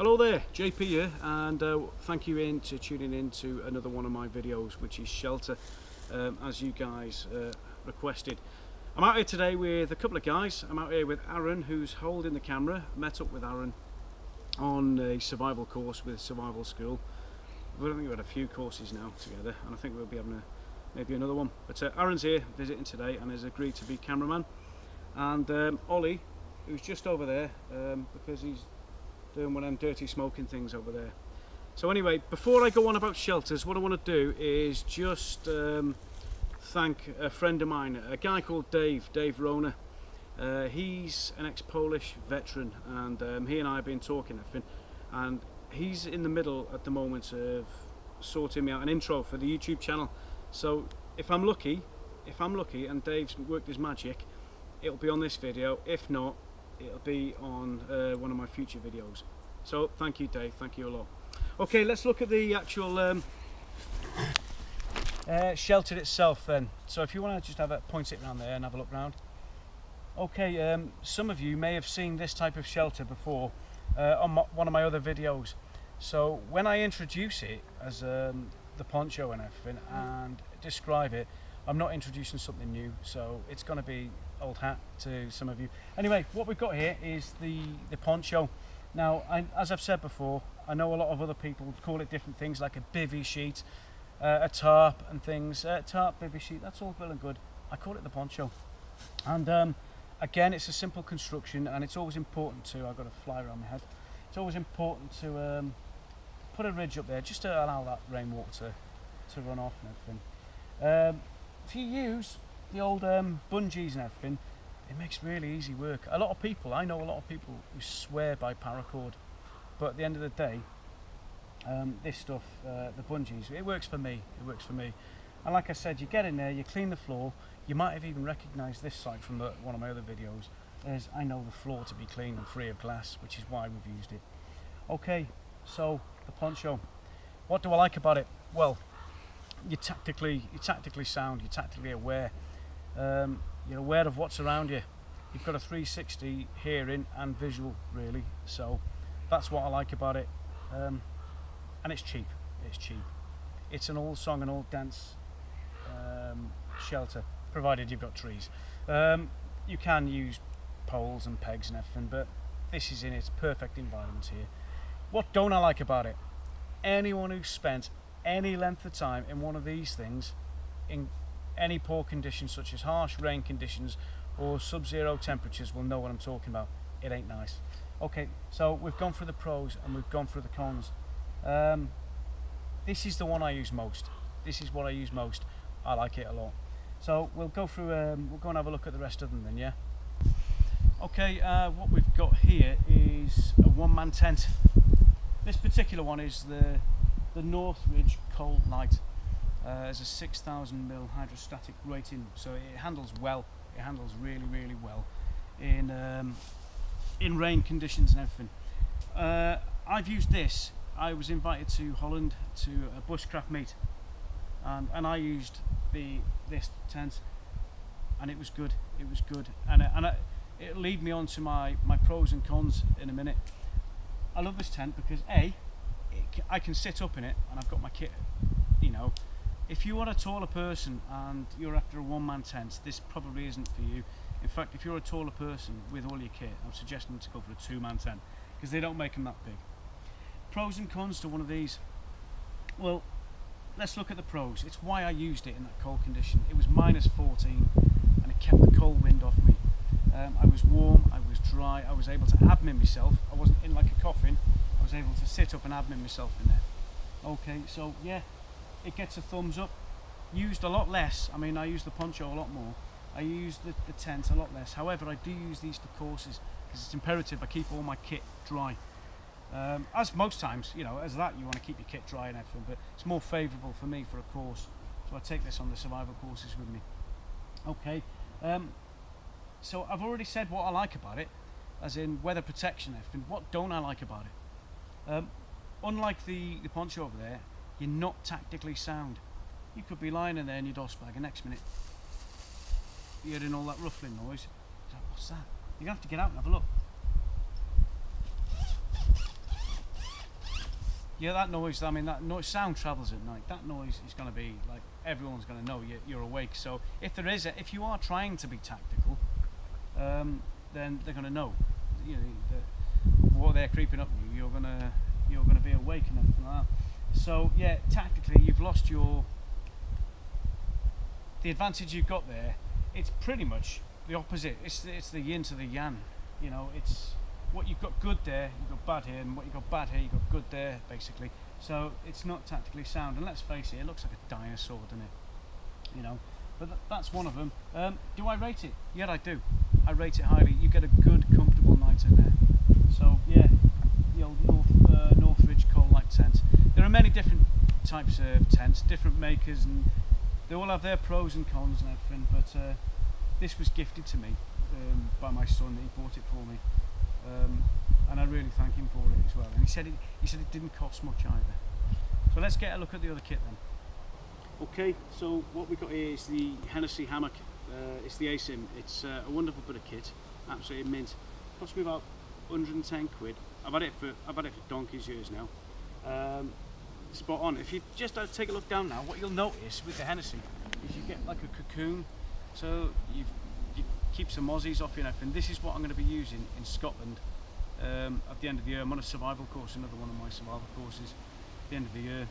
Hello there, JP here, and thank you for tuning in to another one of my videos, which is shelter, as you guys requested. I'm out here today with a couple of guys. I'm out here with Aaron, who's holding the camera. I met up with Aaron on a survival course with Survival School. I think we've had a few courses now together, and I think we'll be having maybe another one. But Aaron's here visiting today and has agreed to be cameraman. And Ollie, who's just over there, because he's doing one of them dirty smoking things over there. So anyway, before I go on about shelters, what I want to do is just thank a friend of mine, a guy called Dave Rona. He's an ex-Polish veteran, and he and I have been talking, and he's in the middle at the moment of sorting me out an intro for the YouTube channel. So if I'm lucky and Dave's worked his magic, it'll be on this video. If not, it'll be on one of my future videos. So thank you, Dave, thank you a lot. Okay, let's look at the actual shelter itself then. So if you want to just point it around there and have a look around. Okay, some of you may have seen this type of shelter before on one of my other videos. So when I introduce it as the poncho and everything and describe it, I'm not introducing something new, so it's going to be old hat to some of you. Anyway, what we've got here is the poncho. Now, as I've said before, I know a lot of other people call it different things, like a bivvy sheet, a tarp and things. Tarp, bivvy sheet, that's all well and good. I call it the poncho. And again, it's a simple construction, and it's always important to, I've got a fly around my head, it's always important to put a ridge up there just to allow that rainwater to run off and everything. If you use the old bungees and everything, it makes really easy work. I know a lot of people who swear by paracord, but at the end of the day, this stuff, the bungees, it works for me. And like I said, you get in there, you clean the floor. You might have even recognised this side from one of my other videos, as I know the floor to be clean and free of glass, which is why we've used it. Okay, so the poncho. What do I like about it? Well, you're tactically sound, you're tactically aware. You're aware of what's around you. You've got a 360 hearing and visual, really. So that's what I like about it. And it's cheap. It's an all song and all dance shelter, provided you've got trees. You can use poles and pegs and everything, but this is in its perfect environment here. What don't I like about it? Anyone who's spent any length of time in one of these things, in any poor conditions such as harsh rain conditions or sub-zero temperatures, will know what I'm talking about. It ain't nice. Okay, so we've gone through the pros and we've gone through the cons. This is the one I use most. This is what I use most. I like it a lot. So we'll go through, we'll go and have a look at the rest of them then, yeah? Okay, what we've got here is a one-man tent. This particular one is the Northridge Cold Light. There's a 6,000 mil hydrostatic rating, so it handles well. It handles really well in rain conditions and everything. I've used this. I was invited to Holland to a bushcraft meet, and I used this tent, and it was good. And it'll lead me on to my pros and cons in a minute. I love this tent because I can sit up in it and I've got my kit. You know, if you are a taller person and you're after a one-man tent, this probably isn't for you. In fact, if you're a taller person with all your kit, I'm suggesting to go for a two-man tent because they don't make them that big. Pros and cons to one of these. Well, let's look at the pros. It's why I used it in that cold condition. It was -14 and it kept the cold wind off me. I was warm, I was dry, I was able to admin myself. I wasn't in like a coffin. I was able to sit up and admin myself in there. Okay, so yeah, it gets a thumbs up. Used a lot less. I mean, I use the poncho a lot more. I use the tent a lot less. However, I do use these for courses because it's imperative I keep all my kit dry. As most times, you know, as that you want to keep your kit dry and everything, but it's more favourable for me for a course. So I take this on the survival courses with me. Okay. So I've already said what I like about it, as in weather protection and everything. What don't I like about it? Unlike the poncho over there, you're not tactically sound. You could be lying in there in your DOS bag and next minute you're hearing all that ruffling noise. Like, what's that? You're going to have to get out and have a look. yeah, that noise, I mean, that noise, sound travels at night. That noise is going to be like, everyone's going to know you're awake. So if if you are trying to be tactical, then they're going to know, you know, that while they're creeping up on you, you're going to be awake and everything like that. So yeah, tactically, you've lost the advantage you've got there. It's pretty much the opposite. It's the yin to the yang. You know, it's what you've got good there, you've got bad here, and what you've got bad here, you've got good there, basically. So it's not tactically sound, and let's face it, it looks like a dinosaur, doesn't it? You know, but that's one of them. Do I rate it? Yeah, I do. I rate it highly. You get a good, comfortable night in there. So yeah, the old Northridge Coal Light tent. There are many different types of tents, different makers, and they all have their pros and cons and everything. But this was gifted to me by my son. He bought it for me. And I really thank him for it as well. And he said it didn't cost much either. So let's get a look at the other kit then. Okay, so what we got here is the Hennessy hammock. It's the ASIM. It's a wonderful bit of kit, absolutely mint. Cost me about 110 quid. I've had it for donkey's years now. Spot on. If you just take a look down now, what you'll notice with the Hennessy is you get like a cocoon. So you keep some mozzies off you and everything. This is what I'm going to be using in Scotland at the end of the year. I'm on a survival course, another one of my survival courses at the end of the year.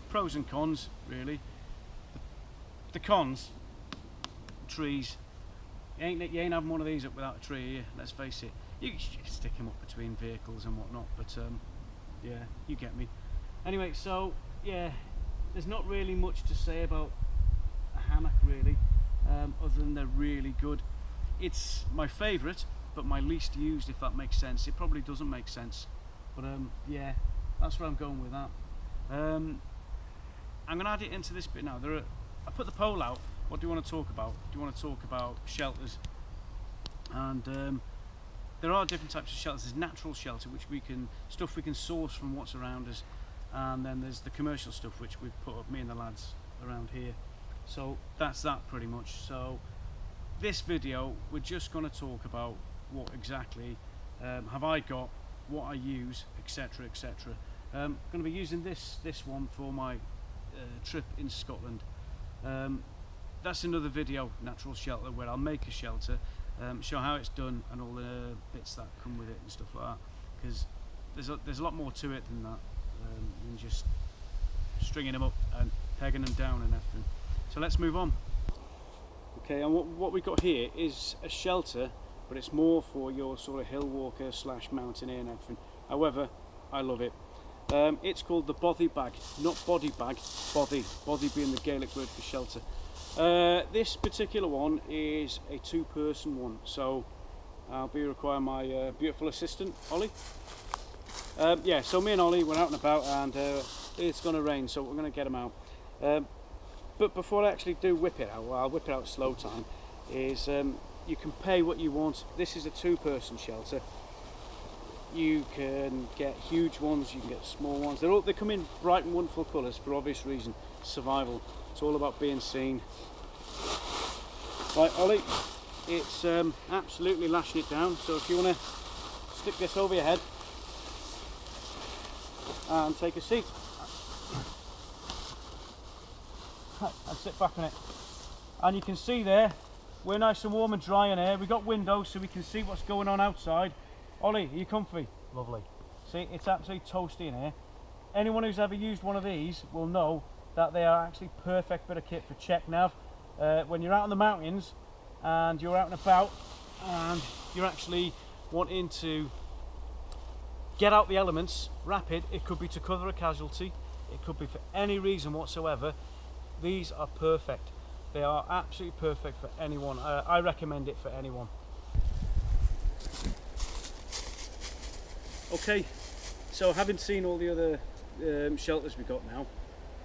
Pros and cons, really. The cons, trees. You ain't having one of these up without a tree here, let's face it. You can stick them up between vehicles and whatnot, but yeah, you get me. Anyway, so yeah, there's not really much to say about a hammock really. Other than they're really good. It's my favourite, but my least used, if that makes sense. It probably doesn't make sense, but yeah, that's where I'm going with that. I'm going to add it into this bit now. I put the poll out. What do you want to talk about? Do you want to talk about shelters? And there are different types of shelters. There's natural shelter, which stuff we can source from what's around us, and then there's the commercial stuff, which we've put up, me and the lads around here. So that's that pretty much. So this video, we're just going to talk about what exactly have I got, what I use, etc, etc. I'm going to be using this one for my trip in Scotland. That's another video, natural shelter, where I'll make a shelter, show how it's done and all the bits that come with it and stuff like that, because there's a lot more to it than that, than just stringing them up and pegging them down and everything. So let's move on. Okay, and what we've got here is a shelter, but it's more for your sort of hill walker / mountaineer and everything. However, I love it. It's called the bothy bag, not body bag, bothy. Bothy being the Gaelic word for shelter. This particular one is a 2-person one, so I'll be requiring my beautiful assistant, Ollie. Yeah, so me and Ollie were out and about, and it's going to rain, so we're going to get him out. But before I actually do whip it out, well, I'll whip it out slow time, is you can pay what you want. This is a 2-person shelter. You can get huge ones, you can get small ones. They come in bright and wonderful colours for obvious reason, survival. It's all about being seen. Right, Ollie, it's absolutely lashing it down, so if you want to stick this over your head and take a seat. And sit back on it, and you can see there we're nice and warm and dry in here. We've got windows so we can see what's going on outside. Ollie, are you comfy? Lovely. See, it's absolutely toasty in here. Anyone who's ever used one of these will know that they are actually perfect bit of kit for check nav. When you're out in the mountains and you're out and about and you're actually wanting to get out the elements rapid, it could be to cover a casualty, it could be for any reason whatsoever. These are perfect. They are absolutely perfect for anyone. I recommend it for anyone. Okay, so having seen all the other shelters we've got now,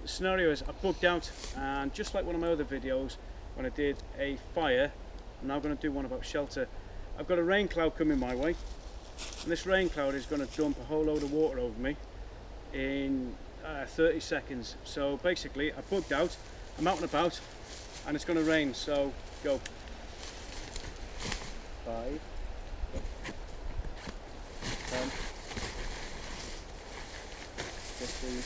the scenario is I bugged out, and just like one of my other videos when I did a fire, I'm now going to do one about shelter. I've got a rain cloud coming my way, and this rain cloud is going to dump a whole load of water over me in 30 seconds. So basically I bugged out, I'm out and about, and it's going to rain, so go. 5, 10, 15,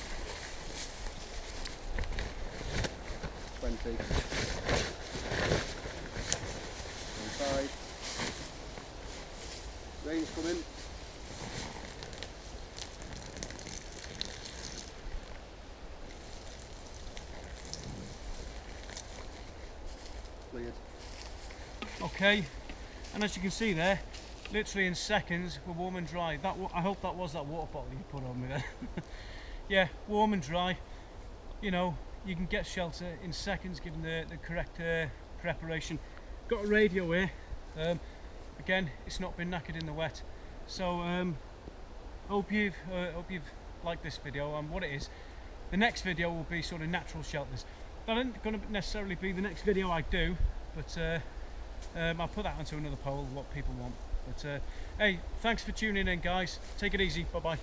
20, 25. Rain's coming. Cleared. Okay, and as you can see there, literally in seconds we're warm and dry. I hope that was that water bottle you put on me there. Yeah, warm and dry. You know, you can get shelter in seconds given the correct preparation. Got a radio here. Again, it's not been knackered in the wet. So hope you've liked this video and what it is. The next video will be sort of natural shelters. That isn't going to necessarily be the next video I do, but I'll put that onto another poll, what people want. But hey, thanks for tuning in, guys. Take it easy. Bye bye.